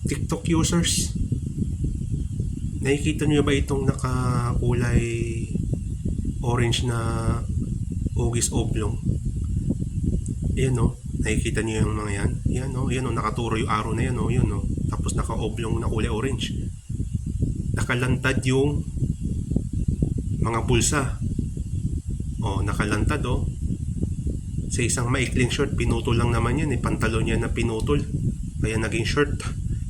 TikTok users, nakikita niyo ba itong nakakulay orange na hugis oblong? Ayan o, nakikita niyo yung mga yan? Yan o, yan o, nakaturo yung arrow na yan o, yun o. Tapos naka-oblong na kulay orange. Nakalantad yung mga bulsa. O, nakalantad o. Sa isang maikling short, pinutol lang naman yan eh. Pantalon yan na pinutol. Kaya naging short.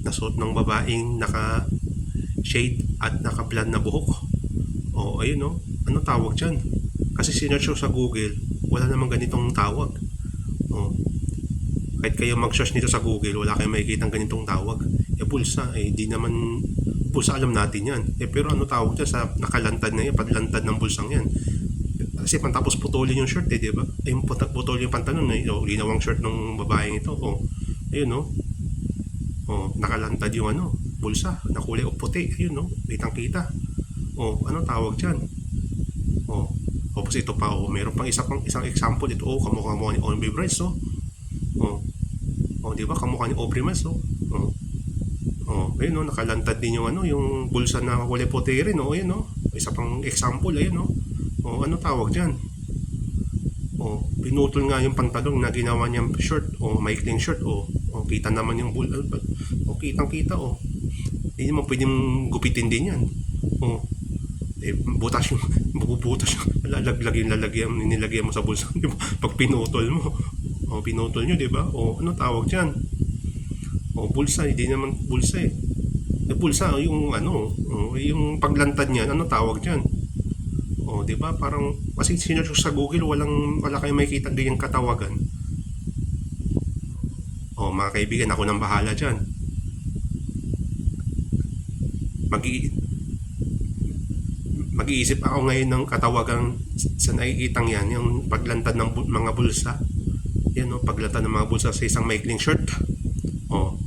Nasuot ng babaeng naka-shade at naka-blonde na buhok. O, ayun o. Ano tawag dyan? Kasi sinearch ko sa Google, wala namang ganitong tawag. O, kahit kayo mag-search nito sa Google, wala kayong makikita ng ganitong tawag. Eh, bulsa, eh, di naman, bulsa alam natin yan. Eh, pero ano tawag dyan sa nakalantad na yan, paglantad ng bulsang yan? Kasi pantapos putulin yung shirt eh, di ba? Eh, putulin yung pantalon eh, o, ginawang shirt ng babaeng ito. O, ayun o. O, nakalantad yung bulsa, na kulay o puti. Ayun o, kitang kita. O, ano tawag dyan? O, tapos ito pa, o, meron pang isang example ito. O, kamukha mo ni Aubrey Bryce, o. O, di ba? Kamukha ni Aubrey Bryce, o. O, ayun o, nakalantad din yung yung bulsa na kulay puti rin, o. Ayun o, isa pang example, ayun o. O, ano tawag dyan? O, pinutol nga yung pantalong na ginawa niyang short, o maikling short, o kita naman yung o kitang kita, o. Hindi mo pwedeng gupitin din yan. O, eh, butas yung mabubutas yung nilagyan mo sa bulsa, di ba? Pag pinutol mo, o pinutol nyo, di ba? O, ano tawag dyan? O, bulsa, hindi naman bulsa eh. Eh, bulsa, yung yung paglantad niyan, ano tawag dyan? O, di ba? Parang, kasi sinerch sa Google, wala kayong makikita ganyang katawagan. O, mga kaibigan, ako nang bahala dyan. Mag-iisip ako ngayon ng katawagang sa nakikitang yan, yung paglantad ng mga bulsa. Yan o, paglantad ng mga bulsa sa isang maikling shirt. O,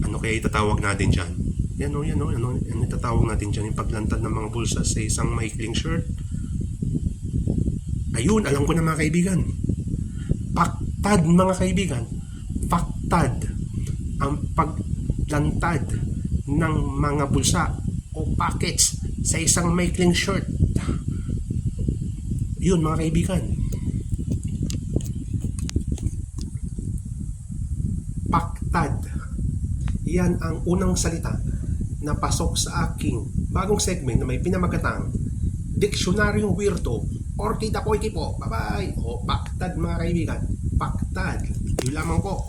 ano kaya itatawag natin dyan? Yan o, ano itatawag natin dyan? Yung paglantad ng mga bulsa sa isang maikling shirt. Ayun, alam ko na mga kaibigan. Paktad mga kaibigan. Paktad. Ang paglantad ng mga bulsa o pockets sa isang maikling shirt. Yun mga kaibigan. Paktad. Yan ang unang salita na pasok sa aking bagong segment na may pinamagatang Diksionaryong Weirdo or Tita Koiki po. Bye bye. O, paktad mga kaibigan. Paktad. Yun lamang po.